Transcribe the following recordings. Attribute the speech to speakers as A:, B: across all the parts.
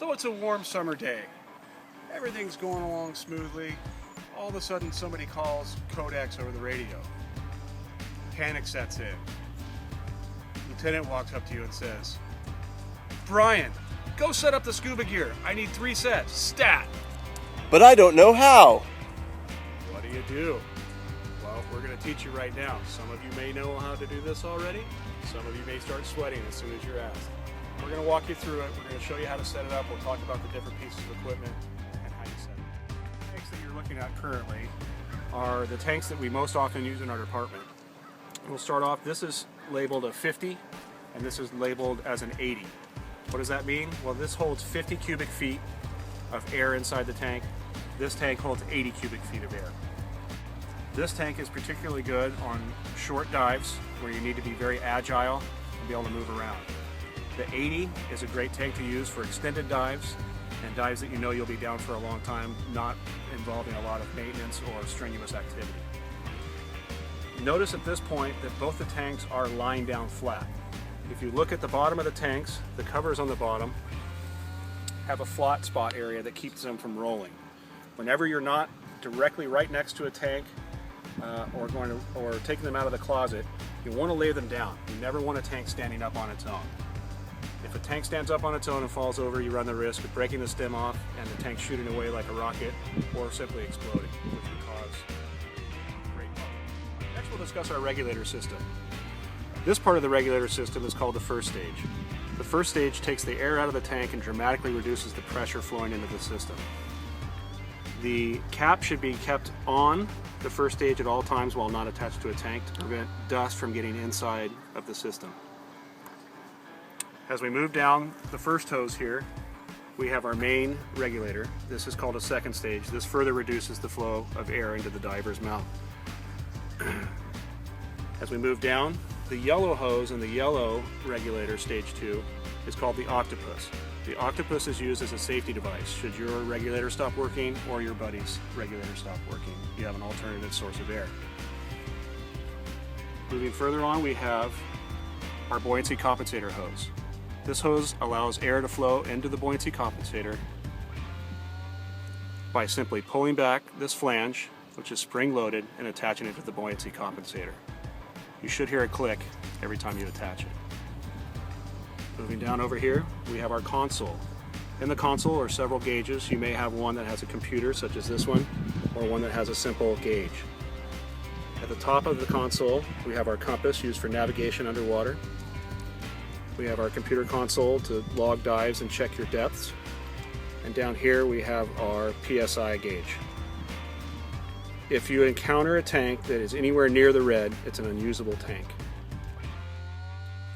A: So it's a warm summer day. Everything's going along smoothly. All of a sudden somebody calls Codex over the radio. Panic sets in. Lieutenant walks up to you and says, "Brian, go set up the scuba gear. I need 3 sets, stat."
B: But I don't know how.
A: What do? Well, we're going to teach you right now. Some of you may know how to do this already. Some of you may start sweating as soon as you're asked. We're going to walk you through it. We're going to show you how to set it up. We'll talk about the different pieces of equipment and how you set it up. The tanks that you're looking at currently are the tanks that we most often use in our department. We'll start off, this is labeled a 50 and this is labeled as an 80. What does that mean? Well, this holds 50 cubic feet of air inside the tank. This tank holds 80 cubic feet of air. This tank is particularly good on short dives where you need to be very agile and be able to move around. The 80 is a great tank to use for extended dives and dives that you know you'll be down for a long time, not involving a lot of maintenance or strenuous activity. Notice at this point that both the tanks are lying down flat. If you look at the bottom of the tanks, the covers on the bottom have a flat spot area that keeps them from rolling. Whenever you're not directly right next to a tank or taking them out of the closet, you want to lay them down. You never want a tank standing up on its own. If a tank stands up on its own and falls over, you run the risk of breaking the stem off and the tank shooting away like a rocket or simply exploding, which would cause great problem. Next we'll discuss our regulator system. This part of the regulator system is called the first stage. The first stage takes the air out of the tank and dramatically reduces the pressure flowing into the system. The cap should be kept on the first stage at all times while not attached to a tank to prevent dust from getting inside of the system. As we move down the first hose here, we have our main regulator. This is called a second stage. This further reduces the flow of air into the diver's mouth. As we move down, the yellow hose and the yellow regulator, stage 2, is called the octopus. The octopus is used as a safety device. Should your regulator stop working or your buddy's regulator stop working, you have an alternative source of air. Moving further on, we have our buoyancy compensator hose. This hose allows air to flow into the buoyancy compensator by simply pulling back this flange, which is spring-loaded, and attaching it to the buoyancy compensator. You should hear a click every time you attach it. Moving down over here, we have our console. In the console are several gauges. You may have one that has a computer, such as this one, or one that has a simple gauge. At the top of the console, we have our compass used for navigation underwater. We have our computer console to log dives and check your depths. And down here we have our PSI gauge. If you encounter a tank that is anywhere near the red, it's an unusable tank.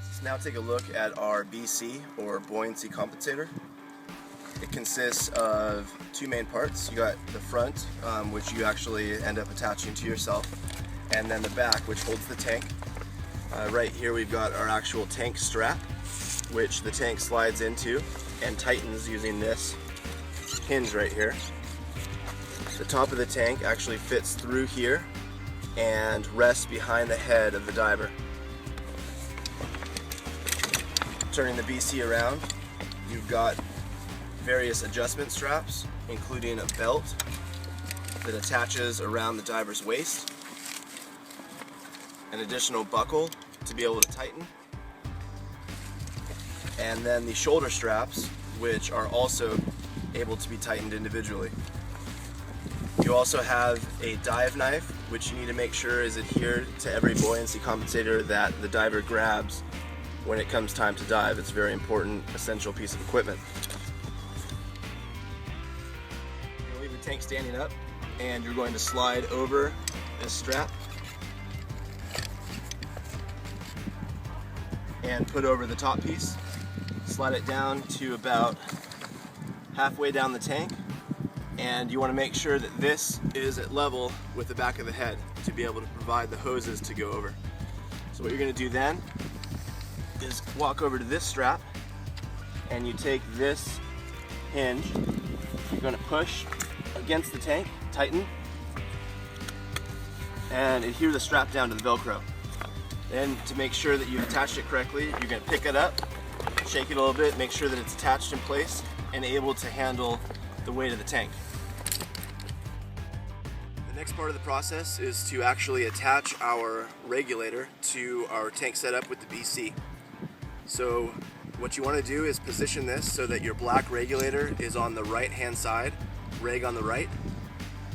B: Let's now take a look at our BC, or buoyancy compensator. It consists of 2 main parts. You got the front, which you actually end up attaching to yourself, and then the back, which holds the tank. Right here we've got our actual tank strap, which the tank slides into and tightens using this hinge right here. The top of the tank actually fits through here and rests behind the head of the diver. Turning the BC around, you've got various adjustment straps, including a belt that attaches around the diver's waist, an additional buckle to be able to tighten, and then the shoulder straps, which are also able to be tightened individually. You also have a dive knife, which you need to make sure is adhered to every buoyancy compensator that the diver grabs when it comes time to dive. It's a very important, essential piece of equipment. You're going to leave the tank standing up, and you're going to slide over this strap and put over the top piece. Slide it down to about halfway down the tank, and you want to make sure that this is at level with the back of the head to be able to provide the hoses to go over. So what you're going to do then is walk over to this strap, and you take this hinge, you're going to push against the tank, tighten, and adhere the strap down to the Velcro. Then, to make sure that you've attached it correctly, you're going to pick it up, shake it a little bit, make sure that it's attached in place, and able to handle the weight of the tank. The next part of the process is to actually attach our regulator to our tank setup with the BC. So what you want to do is position this so that your black regulator is on the right hand side, reg on the right,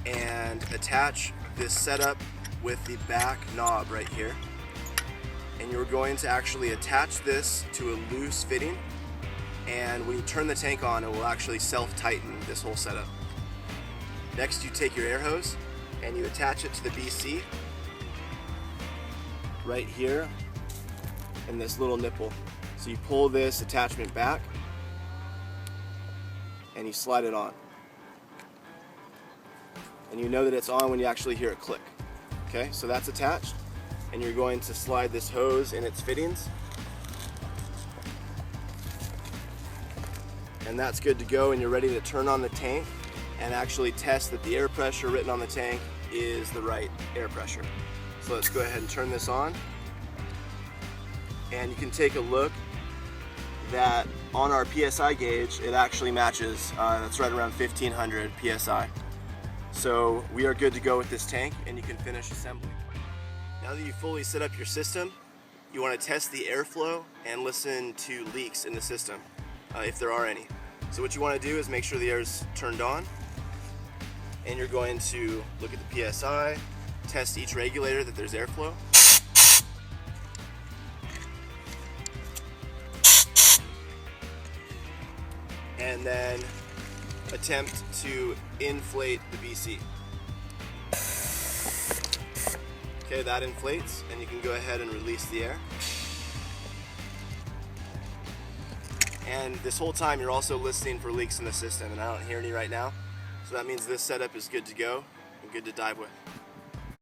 B: and attach this setup with the back knob right here. And you're going to actually attach this to a loose fitting, and when you turn the tank on, it will actually self-tighten this whole setup. Next, you take your air hose and you attach it to the BC right here in this little nipple. So you pull this attachment back and you slide it on. And you know that it's on when you actually hear it click. Okay, so that's attached, and you're going to slide this hose in its fittings, and that's good to go, and you're ready to turn on the tank and actually test that the air pressure written on the tank is the right air pressure. So let's go ahead and turn this on, and you can take a look that on our PSI gauge it actually matches. That's right around 1500 PSI. So we are good to go with this tank, and you can finish assembly. Now that you've fully set up your system, you want to test the airflow and listen to leaks in the system, if there are any. So what you want to do is make sure the air is turned on, and you're going to look at the PSI, test each regulator that there's airflow. And then attempt to inflate the BC. Okay, that inflates, and you can go ahead and release the air. And this whole time you're also listening for leaks in the system, and I don't hear any right now. So that means this setup is good to go and good to dive with.